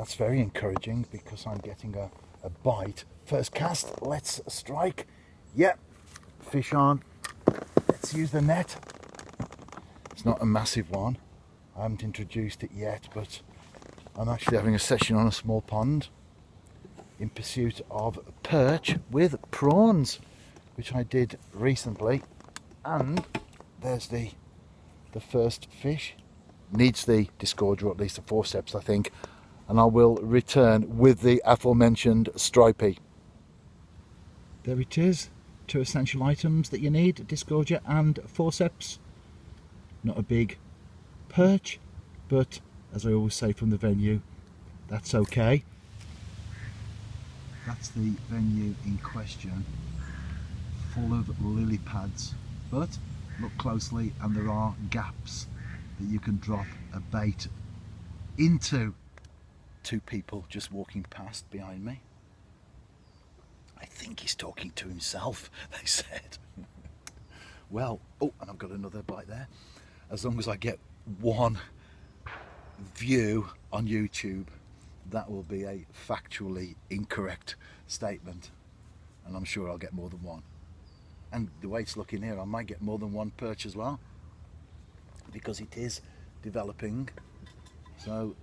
That's very encouraging because I'm getting a bite. First cast, let's strike. Yep, fish on. Let's use the net. It's not a massive one. I haven't introduced it yet, but I'm actually having a session on a small pond in pursuit of perch with prawns, which I did recently. And there's the first fish. Needs the disgorger, or at least the forceps, I think. And I will return with the aforementioned stripey. There it is. 2 essential items that you need, disgorger and forceps. Not a big perch, but as I always say from the venue, that's okay. That's the venue in question, full of lily pads, but look closely and there are gaps that you can drop a bait into. 2 people just walking past behind me. I think he's talking to himself, they said. Well, oh, and I've got another bite there. As long as I get 1 view on YouTube, that will be a factually incorrect statement. And I'm sure I'll get more than 1. And the way it's looking here, I might get more than 1 perch as well, because it is developing. So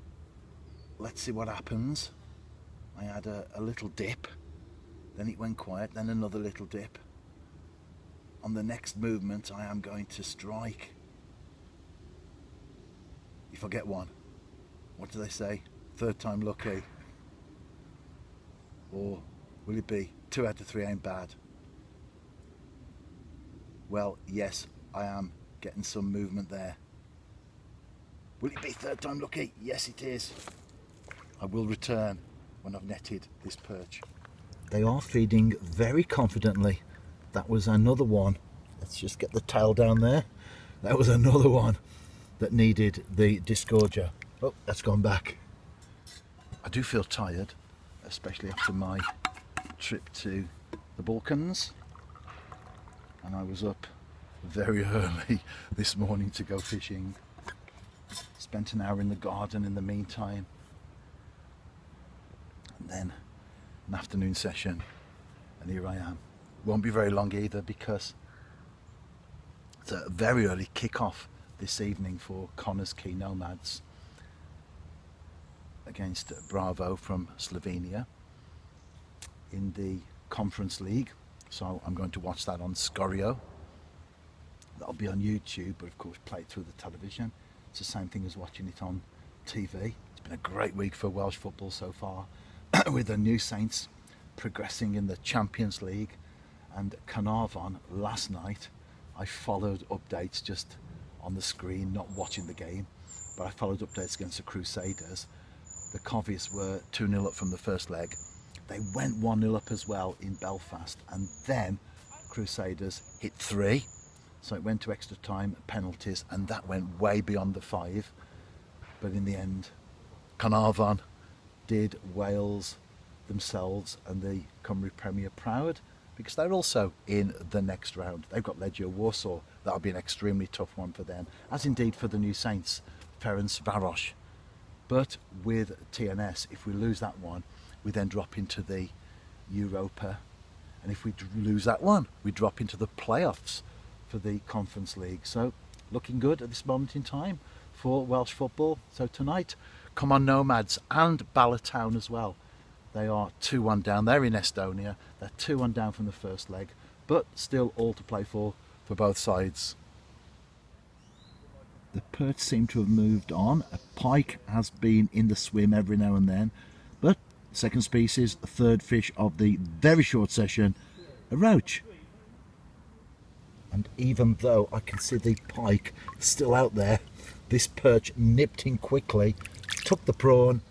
let's see what happens. I had a little dip, then it went quiet, then another little dip. On the next movement I am going to strike. If I get 1, what do they say? 3rd time lucky. Or will it be 2 out of 3 ain't bad? Well, yes, I am getting some movement there. Will it be 3rd time lucky? Yes, it is. I will return when I've netted this perch. They are feeding very confidently. That was another one. Let's just get the tail down there. That was another one that needed the disgorger. Oh, that's gone back. I do feel tired, especially after my trip to the Balkans. And I was up very early this morning to go fishing. Spent an hour in the garden in the meantime. And then an afternoon session, and here I am. Won't be very long either, because it's a very early kick-off this evening for Connors Key Nomads against Bravo from Slovenia in the Conference League. So I'm going to watch that on Scorio. That'll be on YouTube, but of course play it through the television. It's the same thing as watching it on TV. It's been a great week for Welsh football so far, with the New Saints progressing in the Champions League, and Carnarvon last night. I followed updates just on the screen, not watching the game, but I followed updates against the Crusaders. The Covies were 2-0 up from the first leg. They went 1-0 up as well in Belfast, and then Crusaders hit 3, so it went to extra time, penalties, and that went way beyond the 5. But in the end, Carnarvon did Wales themselves and the Cymru Premier proud, because they're also in the next round. They've got Legia Warsaw. That'll be an extremely tough one for them, as indeed for the New Saints, Ferencvaros. But with TNS, if we lose that one, we then drop into the Europa, and if we lose that one, we drop into the playoffs for the Conference League. So looking good at this moment in time for Welsh football. So tonight, come on Nomads and Ballatown as well. They are 2-1 down. They're in Estonia. They're 2-1 down from the first leg, but still all to play for both sides. The perch seem to have moved on. A pike has been in the swim every now and then, but second species, third fish of the very short session, a roach. And even though I can see the pike still out there, this perch nipped in quickly, took the prawn,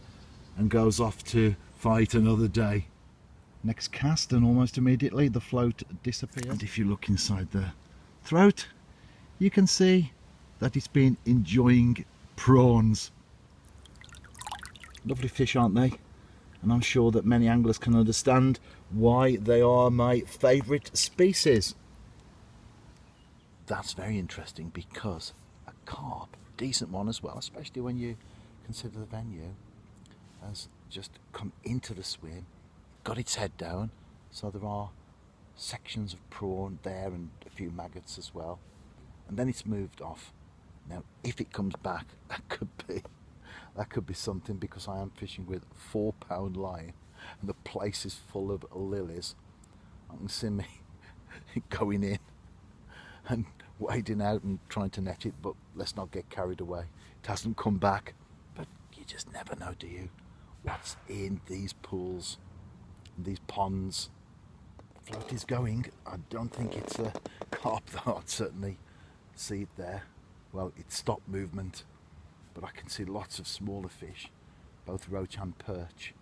and goes off to fight another day. Next cast, and almost immediately the float disappears. And if you look inside the throat, you can see that it's been enjoying prawns. Lovely fish, aren't they? And I'm sure that many anglers can understand why they are my favourite species. That's very interesting, because a carp, decent one as well, especially when you consider the venue, has just come into the swim, got its head down, so there are sections of prawn there and a few maggots as well, and then it's moved off. Now if it comes back, that could be something, because I am fishing with 4-pound line and the place is full of lilies. I can see me going in and wading out and trying to net it, but let's not get carried away. It hasn't come back, but you just never know, do you, what's in these pools, these ponds. The float is going. I don't think it's a carp though. I'd certainly see it there. Well, it stopped movement, but I can see lots of smaller fish, both roach and perch.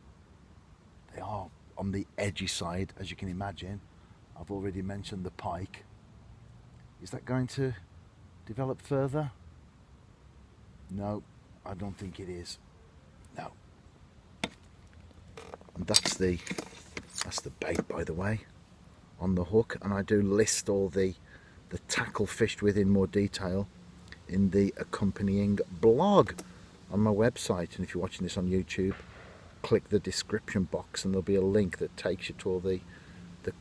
They are on the edgy side, as you can imagine. I've already mentioned the pike. Is that going to develop further? No, I don't think it is. No. And that's the bait, by the way, on the hook. And I do list all the tackle fished with in more detail in the accompanying blog on my website. And if you're watching this on YouTube, click the description box and there'll be a link that takes you to all the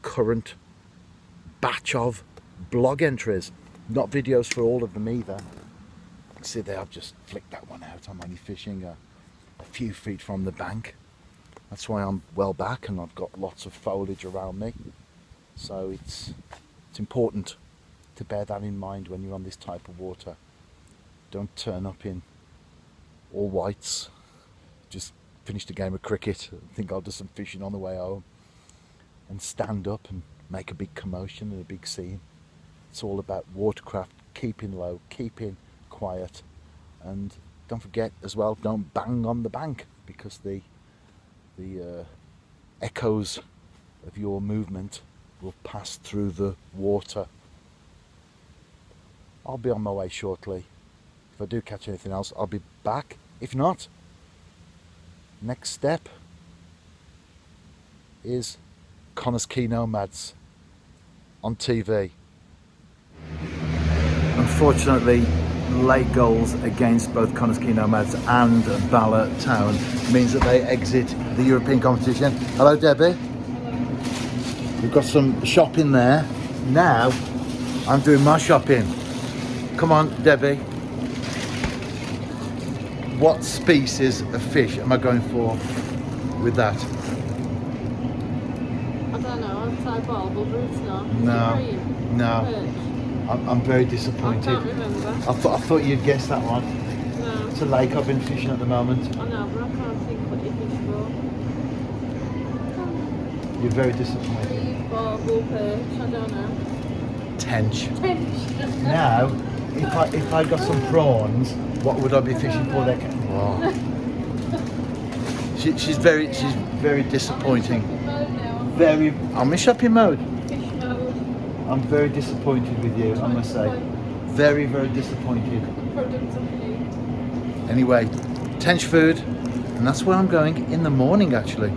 current batch of blog entries. Not videos for all of them either. See there, I've just flicked that one out. I'm only fishing a few feet from the bank. That's why I'm well back and I've got lots of foliage around me. So it's important to bear that in mind when you're on this type of water. Don't turn up in all whites. Just finished a game of cricket. I think I'll do some fishing on the way home and stand up and make a big commotion and a big scene. It's all about watercraft, keeping low, keeping quiet, and don't forget as well, don't bang on the bank, because the echoes of your movement will pass through the water. I'll be on my way shortly. If I do catch anything else, I'll be back. If not, next step is Connors Quay Nomads on TV. Unfortunately, late goals against both Connors Quay Nomads and Bala Town means that they exit the European competition. Hello, Debbie. We've got some shopping there. Now I'm doing my shopping. Come on, Debbie. What species of fish am I going for with that? I don't know, I'd say barbel, but it's not. No. I'm very disappointed. I can't remember. I thought you'd guess that one. No. It's a lake I've been fishing at the moment. I know, but I can't think what you fish for. You're very disappointed. Leaf, barbel, perch, I don't know. Tench. Tench. Now, if I got some prawns, what would I be fishing for there? Oh. She's very disappointing. I'm in shopping mode. I'm very disappointed with you, I must say. Very disappointed. Anyway, tench food, and that's where I'm going in the morning actually.